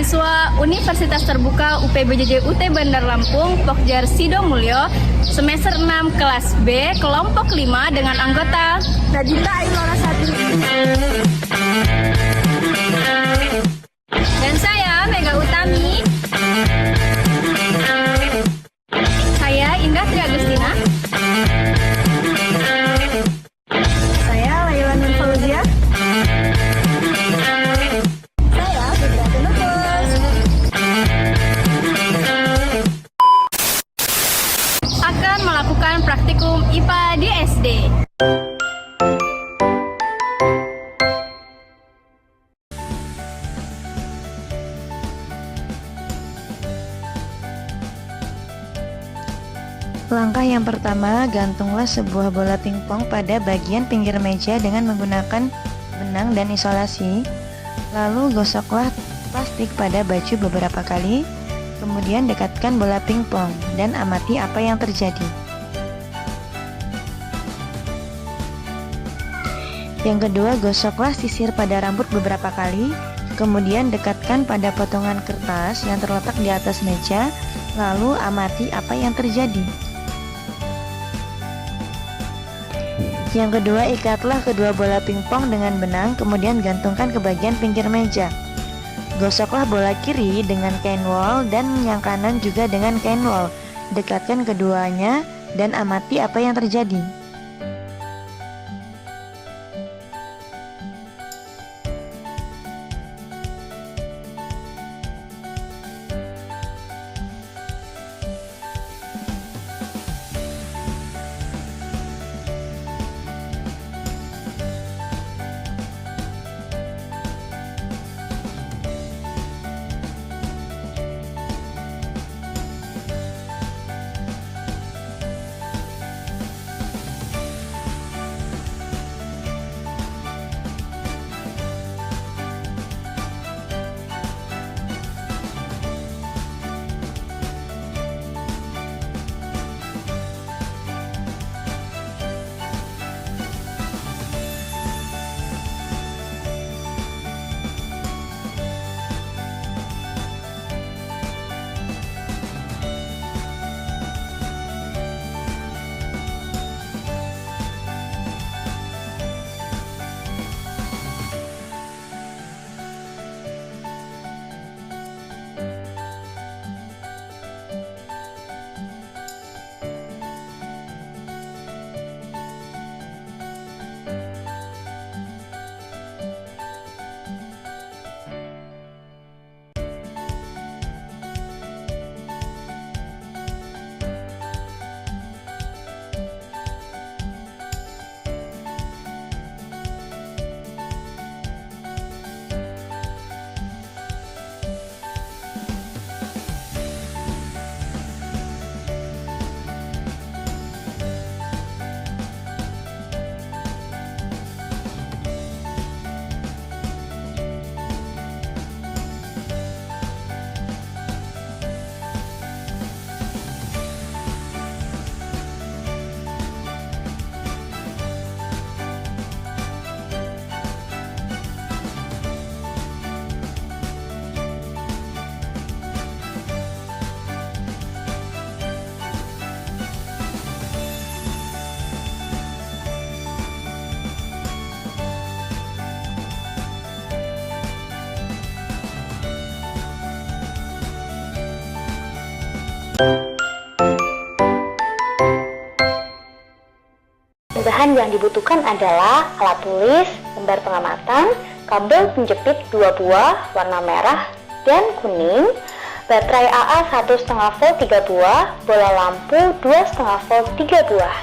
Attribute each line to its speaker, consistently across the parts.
Speaker 1: Mahasiswa Universitas Terbuka UPBJJ UT Bandar Lampung, Pokjar Sido Mulyo, semester 6 kelas B, kelompok 5 dengan anggota
Speaker 2: Nadita Ainora Sati.
Speaker 1: Dan saya Mega Utami. Saya Indah Tri Agustina.
Speaker 2: Saya Laila Nur Fauzia. Saya Fitria Tunukurs.
Speaker 1: Akan melakukan praktikum IPA di SD.
Speaker 3: Langkah yang pertama, gantunglah sebuah bola pingpong pada bagian pinggir meja dengan menggunakan benang dan isolasi. Lalu gosoklah plastik pada baju beberapa kali, kemudian dekatkan bola pingpong dan amati apa yang terjadi. Yang kedua, gosoklah sisir pada rambut beberapa kali, kemudian dekatkan pada potongan kertas yang terletak di atas meja, lalu amati apa yang terjadi. Yang kedua, ikatlah kedua bola pingpong dengan benang, kemudian gantungkan ke bagian pinggir meja. Gosoklah bola kiri dengan kain wol dan yang kanan juga dengan kain wol. Dekatkan keduanya dan amati apa yang terjadi.
Speaker 4: Bahan yang dibutuhkan adalah alat tulis, lembar pengamatan, kabel penjepit 2 buah warna merah dan kuning, baterai AA 1,5 volt 3 buah, bola lampu 2,5 volt 3 buah.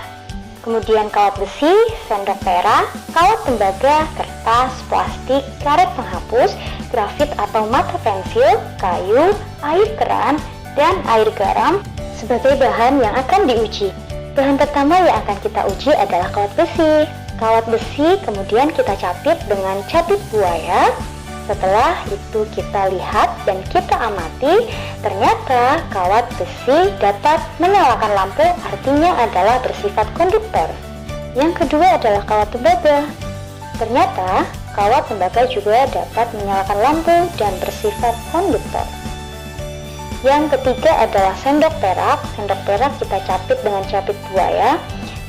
Speaker 4: Kemudian kawat besi, sendok pera, kawat tembaga, kertas, plastik, karet penghapus, grafit atau mata pensil, kayu, air keran, dan air garam sebagai bahan yang akan diuji. Bahan pertama yang akan kita uji adalah kawat besi. Kawat besi kemudian kita capit dengan capit buaya. Setelah itu kita lihat dan kita amati, ternyata kawat besi dapat menyalakan lampu, artinya adalah bersifat konduktor. Yang kedua adalah kawat tembaga. Ternyata kawat tembaga juga dapat menyalakan lampu dan bersifat konduktor. Yang ketiga adalah sendok perak. Sendok perak kita capit dengan capit buaya.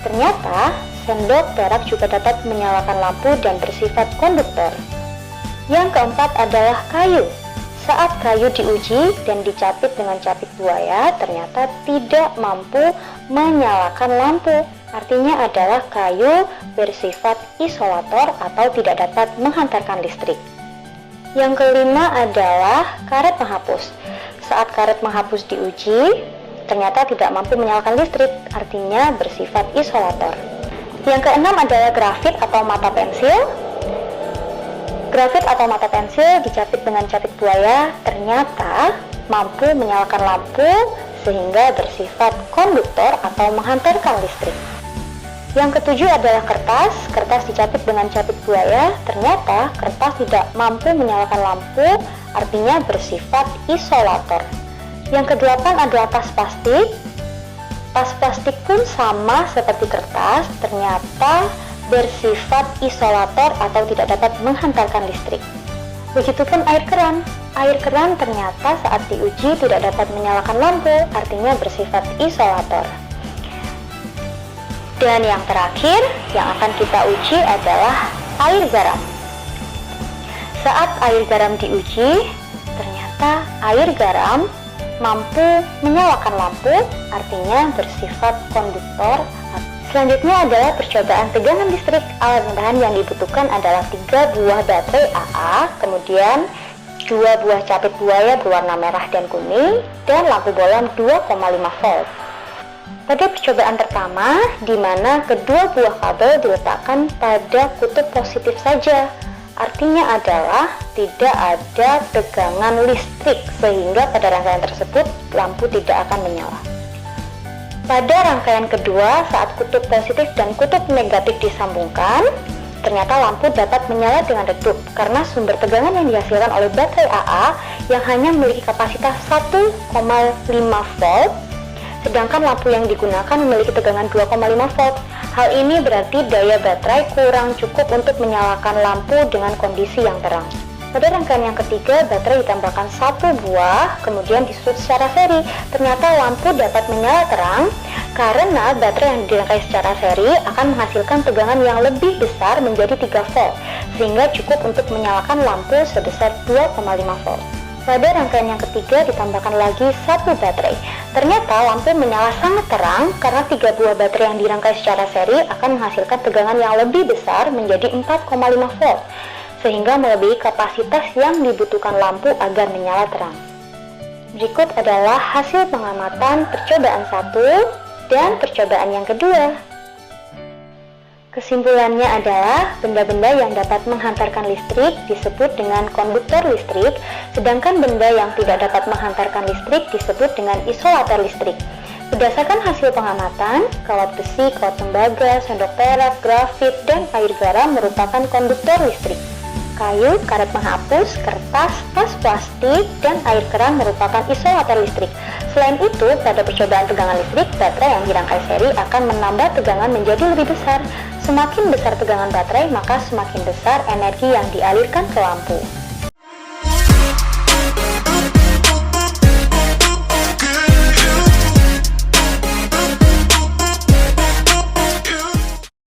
Speaker 4: Ternyata sendok perak juga dapat menyalakan lampu dan bersifat konduktor. Yang keempat adalah kayu. Saat kayu diuji dan dicapit dengan capit buaya, ternyata tidak mampu menyalakan lampu. Artinya adalah kayu bersifat isolator atau tidak dapat menghantarkan listrik. Yang kelima adalah karet penghapus. Saat karet menghapus diuji, ternyata tidak mampu menyalakan listrik, artinya bersifat isolator. Yang keenam adalah grafit atau mata pensil. Grafit atau mata pensil dicapit dengan capit buaya, ternyata mampu menyalakan lampu sehingga bersifat konduktor atau menghantarkan listrik. Yang ketujuh adalah kertas. Kertas dicapit dengan capit buaya, ternyata kertas tidak mampu menyalakan lampu, artinya bersifat isolator. Yang kedelapan adalah tas plastik. Tas plastik pun sama seperti kertas, ternyata bersifat isolator atau tidak dapat menghantarkan listrik. Begitupun air keran. Air keran ternyata saat diuji tidak dapat menyalakan lampu, artinya bersifat isolator. Dan yang terakhir yang akan kita uji adalah air garam. Saat air garam diuji, ternyata air garam mampu menyalakan lampu, artinya bersifat konduktor. Selanjutnya adalah percobaan tegangan listrik. Alat bahan yang dibutuhkan adalah 3 buah baterai AA, kemudian 2 buah capit buaya berwarna merah dan kuning, dan lampu bolam 2,5 volt. Pada percobaan pertama, di mana kedua buah kabel diletakkan pada kutub positif saja, artinya adalah tidak ada tegangan listrik, sehingga pada rangkaian tersebut lampu tidak akan menyala. Pada rangkaian kedua, saat kutub positif dan kutub negatif disambungkan, ternyata lampu dapat menyala dengan redup karena sumber tegangan yang dihasilkan oleh baterai AA yang hanya memiliki kapasitas 1,5 volt, sedangkan lampu yang digunakan memiliki tegangan 2,5 volt. Hal ini berarti daya baterai kurang cukup untuk menyalakan lampu dengan kondisi yang terang. Pada rangkaian yang ketiga, baterai ditambahkan 1 buah, kemudian disusun secara seri. Ternyata lampu dapat menyala terang karena baterai yang dirangkai secara seri akan menghasilkan tegangan yang lebih besar menjadi 3 volt, sehingga cukup untuk menyalakan lampu sebesar 2,5 volt. Pada rangkaian yang ketiga ditambahkan lagi 1 baterai. Ternyata lampu menyala sangat terang karena 3 buah baterai yang dirangkai secara seri akan menghasilkan tegangan yang lebih besar menjadi 4,5 volt, sehingga melebihi kapasitas yang dibutuhkan lampu agar menyala terang. Berikut adalah hasil pengamatan percobaan 1 dan percobaan yang kedua. Kesimpulannya adalah benda-benda yang dapat menghantarkan listrik disebut dengan konduktor listrik, sedangkan benda yang tidak dapat menghantarkan listrik disebut dengan isolator listrik. Berdasarkan hasil pengamatan, kawat besi, kawat tembaga, sendok perak, grafit, dan air garam merupakan konduktor listrik. Kayu, karet penghapus, kertas, tas plastik, dan air keran merupakan isolator listrik. Selain itu, pada percobaan tegangan listrik, baterai yang dirangkai seri akan menambah tegangan menjadi lebih besar. Semakin besar tegangan baterai, maka semakin besar energi yang dialirkan ke lampu.